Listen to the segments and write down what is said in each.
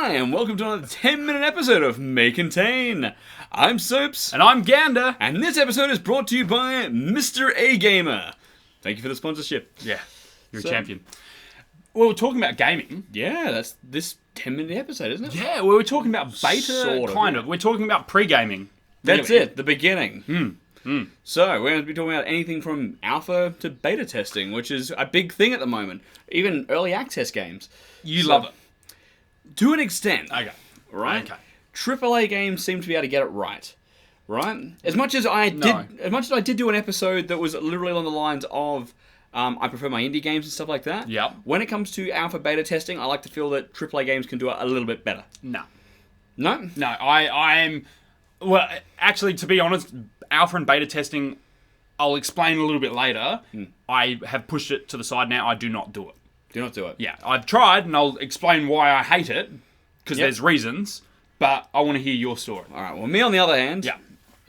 Hi, and welcome to another 10-minute episode of May Contain. I'm Soaps. And I'm Gander. And this episode is brought to you by Mr. A-Gamer. Thank you for the sponsorship. Yeah, you're a champion. Well, we're talking about gaming. Yeah, that's this 10-minute episode, isn't it? Yeah, we were talking about beta, Sort of, kind yeah. of. We're talking about pre-gaming. That's it, the beginning. Hmm. So, we're going to be talking about anything from alpha to beta testing, which is a big thing at the moment. Even early access games. You love it. To an extent. Okay. Right? Okay. AAA games seem to be able to get it right. Right? As much as I did do an episode that was literally along the lines of I prefer my indie games and stuff like that. Yep. When it comes to alpha beta testing, I like to feel that AAA games can do it a little bit better. No. No? No, I'm... Well, actually, to be honest, alpha and beta testing, I'll explain a little bit later. I have pushed it to the side now. I do not do it. Do not do it. Yeah, I've tried, and I'll explain why I hate it, because there's reasons, but I want to hear your story. Alright, well, me on the other hand... Yeah.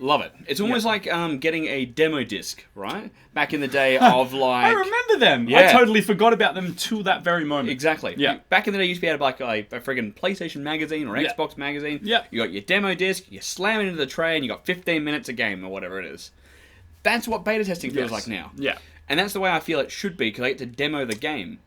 Love it. It's almost like getting a demo disc, right? Back in the day of like... I remember them. Yeah. I totally forgot about them till that very moment. Exactly. Yeah. Back in the day, you used to be able to buy like a friggin' PlayStation magazine or Xbox magazine. Yeah. You got your demo disc, you slam it into the tray, and you got 15 minutes a game or whatever it is. That's what beta testing feels like now. Yeah. And that's the way I feel it should be, because I get to demo the game.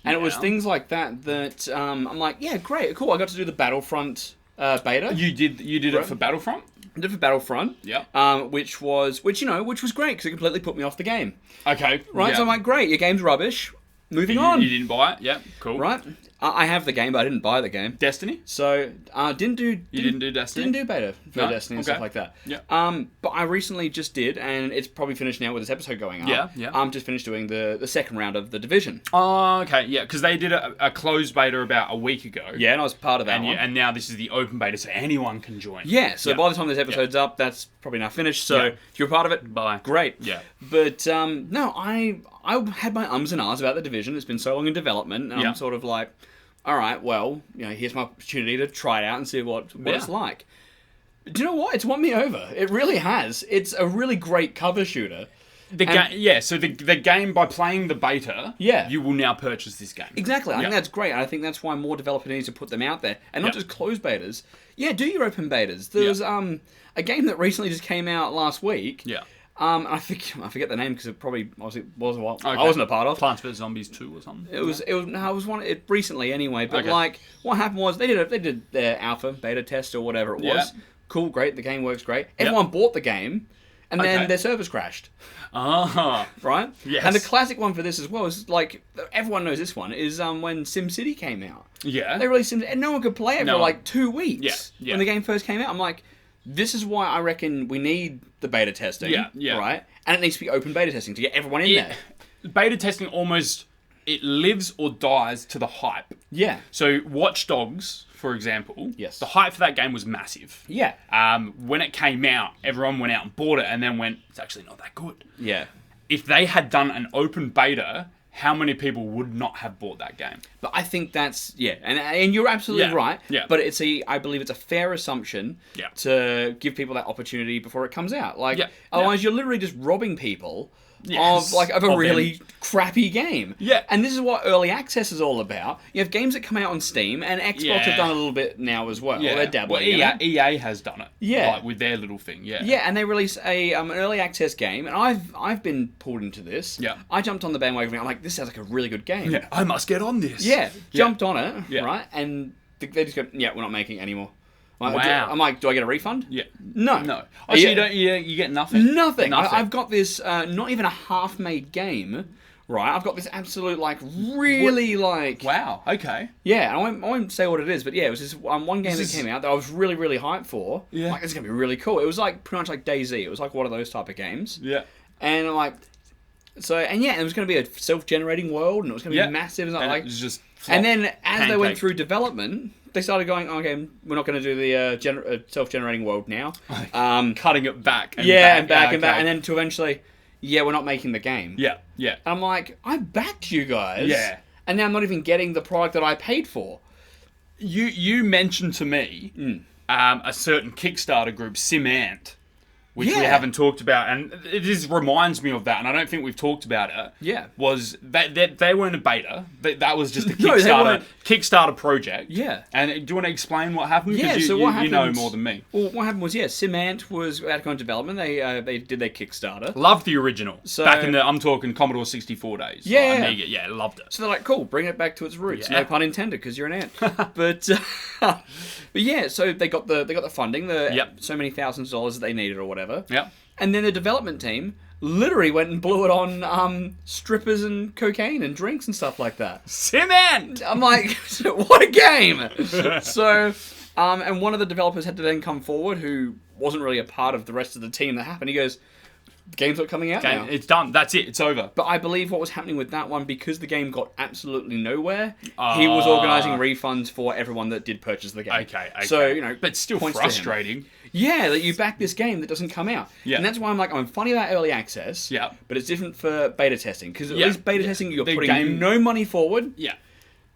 And it was things like that I'm like, yeah, great, cool. I got to do the Battlefront beta. You did it for Battlefront? I did for Battlefront. Yeah. Which was great, because it completely put me off the game. Okay. Right? Yeah. So I'm like, great, your game's rubbish. Moving on. You didn't buy it? Yeah. Cool. Right? I have the game, but I didn't buy the game. Destiny? So, didn't do Destiny? Didn't do beta for Destiny and stuff like that. Yeah. But I recently just did, and it's probably finished now with this episode going on. Yeah. Just finished doing the second round of The Division. Oh, okay. Yeah, because they did a closed beta about a week ago. Yeah, and I was part of that one. And now this is the open beta, so anyone can join. Yeah, so by the time this episode's up, that's probably now finished. So if you're a part of it, bye. Great. Yeah. But no, I had my ums and ahs about The Division. It's been so long in development, and I'm sort of like, all right, well, here's my opportunity to try it out and see what it's like. Do you know what? It's won me over. It really has. It's a really great cover shooter. So the game, by playing the beta, you will now purchase this game. Exactly. I think that's great. I think that's why more developers need to put them out there. And not just closed betas. Yeah, do your open betas. There was a game that recently just came out last week. Yeah. I forget the name because it probably was a while. Okay. I wasn't a part of. Plants vs Zombies 2 or something. It was one recently anyway. But like what happened was they did their alpha beta test or whatever it was. Cool, great. The game works great. Everyone bought the game, and then their servers crashed. Ah, right. Yes. And the classic one for this as well is like everyone knows this one is when SimCity came out. Yeah. They released SimCity and no one could play it for like 2 weeks. Yeah. When the game first came out, I'm like, this is why I reckon we need the beta testing. Yeah. Right? And it needs to be open beta testing to get everyone in there. Beta testing almost, it lives or dies to the hype. Yeah. So Watch Dogs, for example, Yes. the hype for that game was massive. Yeah. When it came out, everyone went out and bought it and then went, it's actually not that good. Yeah. If they had done an open beta, how many people would not have bought that game? But I think that's, and you're absolutely right. Yeah. But I believe it's a fair assumption to give people that opportunity before it comes out. Like, otherwise you're literally just robbing people of a really crappy game. Yeah. And this is what early access is all about. You have games that come out on Steam, and Xbox have done a little bit now as well. Yeah. They're dabbling. EA has done it. Yeah. Like with their little thing. Yeah. Yeah, and they release an early access game, and I've been pulled into this. Yeah. I jumped on the bandwagon. I'm like, this sounds like a really good game. Yeah. I must get on this. Yeah. Jumped on it, right? And they just go, we're not making it anymore. Wow. I'm like, do I get a refund? Yeah. No. Oh, so you get nothing? Nothing. I've got this, not even a half-made game, right? I've got this absolute, really, Wow, okay. Yeah, and I won't say what it is, but yeah, it was this one game that came out that I was really, really hyped for. Yeah. Like, it's going to be really cool. It was pretty much like DayZ. It was like one of those type of games. Yeah. And I'm like... So, and it was going to be a self-generating world, and it was going to be massive. And it was just and then, as they went through development, they started going, okay, we're not going to do the self-generating world now. Cutting it back. And back. And then to eventually, we're not making the game. Yeah. And I'm like, I backed you guys. Yeah. And now I'm not even getting the product that I paid for. You mentioned to me a certain Kickstarter group, SimAnt, which we haven't talked about, and it just reminds me of that, and I don't think we've talked about it. Yeah. Was that they weren't a beta. That was just a Kickstarter project. Yeah. And do you want to explain what happened? Yeah, Because so what happened... You know more than me. Well, what happened was, Simant was out of development. They did their Kickstarter. Loved the original. So, back in I'm talking Commodore 64 days. Yeah. Like Amiga, loved it. So they're like, cool, bring it back to its roots. Yeah. No pun intended, because you're an ant. But yeah, so they got the funding, so many thousands of dollars that they needed or whatever. Yep. And then the development team literally went and blew it on strippers and cocaine and drinks and stuff like that. Cement! I'm like, what a game! So, and one of the developers had to then come forward, who wasn't really a part of the rest of the team that happened. He goes, the game's not coming out now. It's done. That's it. It's over. But I believe what was happening with that one, because the game got absolutely nowhere, he was organising refunds for everyone that did purchase the game. Okay. So, but still frustrating. Yeah, that you back this game that doesn't come out. Yeah. And that's why I'm funny about early access. Yeah. But it's different for beta testing, because at least beta testing, you're putting no money forward. Yeah.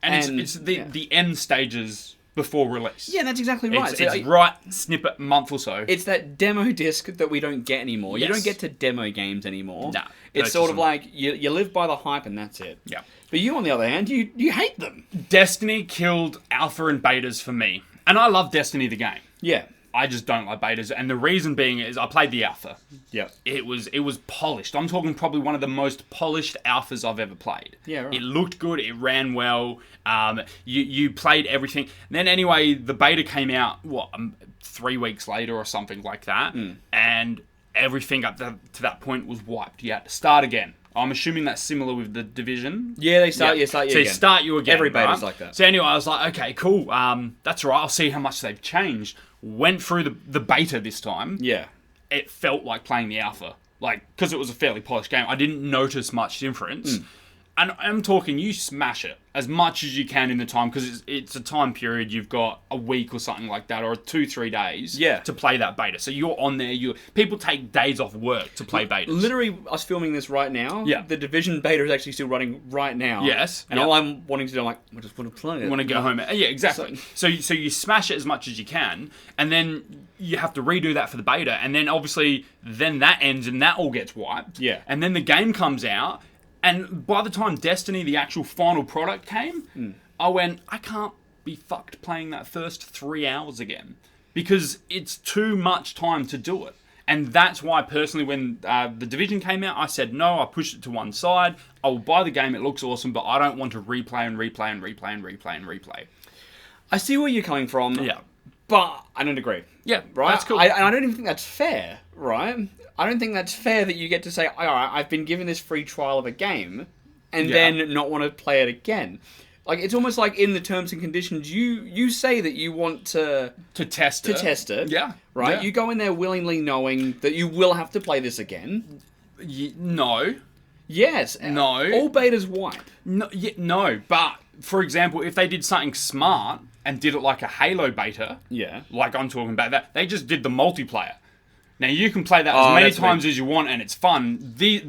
And it's the end stages before release. Yeah, that's exactly right. It's right snippet month or so. It's that demo disc that we don't get anymore. Yes. You don't get to demo games anymore. No. It's sort of like you live by the hype and that's it. Yeah. But you, on the other hand, you hate them. Destiny killed alpha and betas for me. And I love Destiny the game. Yeah. I just don't like betas, and the reason being is I played the alpha. Yeah. It was polished. I'm talking probably one of the most polished alphas I've ever played. Yeah, right. It looked good. It ran well. You played everything. Then anyway, the beta came out 3 weeks later or something like that, and everything up to that point was wiped. You had to start again. I'm assuming that's similar with the Division. Yeah, they start you again. So they start you again. Every beta's like that. So anyway, I was like, okay, cool. That's all right. I'll see how much they've changed. Went through the beta this time. Yeah. It felt like playing the alpha. Because it was a fairly polished game, I didn't notice much difference. And I'm talking, you smash it as much as you can in the time, because it's a time period. You've got a week or something like that, or 2-3 days to play that beta. So you're on there. People take days off work to play betas. Literally, us filming this right now, the Division beta is actually still running right now. Yes. And all I'm wanting to do, I'm like, I just want to play it. I want to go home. Yeah, exactly. So you smash it as much as you can, and then you have to redo that for the beta, and then obviously that ends and that all gets wiped. Yeah. And then the game comes out. And by the time Destiny, the actual final product came, I went, I can't be fucked playing that first 3 hours again. Because it's too much time to do it. And that's why, personally, when the Division came out, I said, no, I pushed it to one side. I will buy the game, it looks awesome, but I don't want to replay and replay and replay and replay and replay. I see where you're coming from. Yeah. But I don't agree. Yeah, right? That's cool. I don't even think that's fair, right? I don't think that's fair that you get to say, all right, I've been given this free trial of a game, and then not want to play it again. Like, it's almost like in the terms and conditions, you say that you want to test it. Yeah. Right? Yeah. You go in there willingly knowing that you will have to play this again. No. Yes. No. All betas wipe. No, but, for example, if they did something smart and did it like a Halo beta, like I'm talking about that, they just did the multiplayer. Now, you can play that as many times as you want, and it's fun. The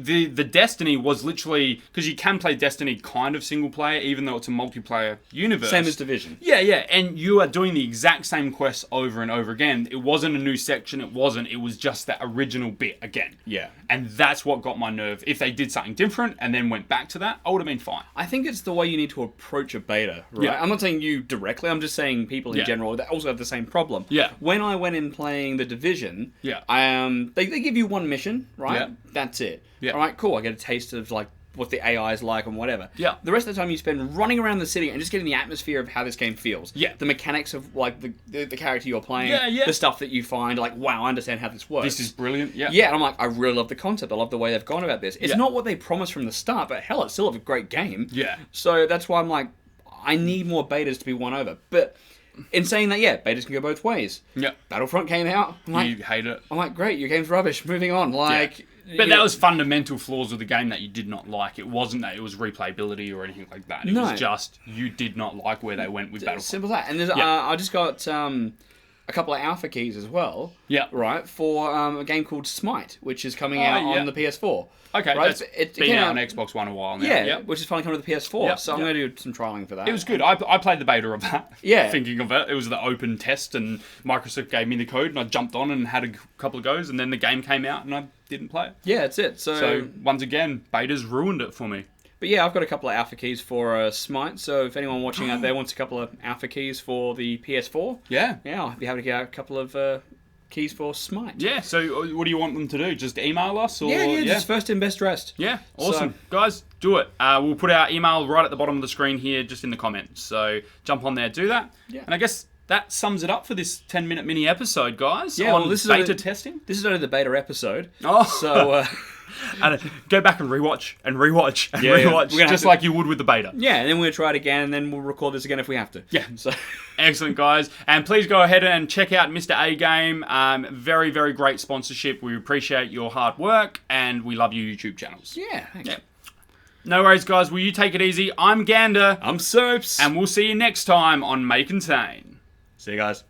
Destiny was literally... Because you can play Destiny kind of single-player, even though it's a multiplayer universe. Same as Division. Yeah, and you are doing the exact same quests over and over again. It wasn't a new section, it wasn't. It was just that original bit again. Yeah. And that's what got my nerve. If they did something different and then went back to that, I would have been fine. I think it's the way you need to approach a beta, right? Yeah. I'm not saying you directly, I'm just saying people in general that also have the same problem. Yeah. When I went in playing the Division, they give you one mission, right? Yeah. That's it. Yeah. All right, cool. I get a taste of like what the AI is like and whatever. Yeah. The rest of the time you spend running around the city and just getting the atmosphere of how this game feels. Yeah. The mechanics of like the character you're playing. Yeah. The stuff that you find, like, wow, I understand how this works. This is brilliant. Yeah. Yeah, and I'm like, I really love the concept. I love the way they've gone about this. It's not what they promised from the start, but hell, it's still a great game. Yeah. So that's why I'm like, I need more betas to be won over. But in saying that, betas can go both ways. Yeah. Battlefront came out. You hate it. I'm like, great, your game's rubbish. Moving on. Like, But that was fundamental flaws of the game that you did not like. It wasn't that it was replayability or anything like that. It was just you did not like where they went with Battlefront. Simple as that. And there's, I just got a a couple of alpha keys as well. Yeah. Right, for a game called Smite, which is coming out on the PS4. Okay, right? It's been out on Xbox One a while now. Yeah, which is finally coming to the PS4. So I'm going to do some trialing for that. It was good. I played the beta of that. Yeah. Thinking of it. It was the open test, and Microsoft gave me the code, and I jumped on and had a couple of goes, and then the game came out, and I didn't play it. Yeah, that's it. So once again, beta's ruined it for me. But yeah, I've got a couple of alpha keys for Smite, so if anyone watching out there wants a couple of alpha keys for the PS4, yeah, I'll be happy to get a couple of keys for Smite. Yeah, so what do you want them to do? Just email us? Or, just first in, best dressed. Yeah, awesome. Guys, do it. We'll put our email right at the bottom of the screen here, just in the comments. So jump on there, do that. Yeah. And I guess that sums it up for this 10-minute mini episode, guys. Yeah, on this beta testing. This is only the beta episode. Oh. So... and go back and rewatch and rewatch and rewatch, just like you would with the beta. Yeah, and then we'll try it again, and then we'll record this again if we have to. Yeah. So excellent, guys. And please go ahead and check out Mr. A Game. Very, very great sponsorship. We appreciate your hard work, and we love your YouTube channels. Yeah, thanks. Yeah. No worries, guys. Will you take it easy? I'm Gander. I'm Soaps. And we'll see you next time on May Contain. See you guys.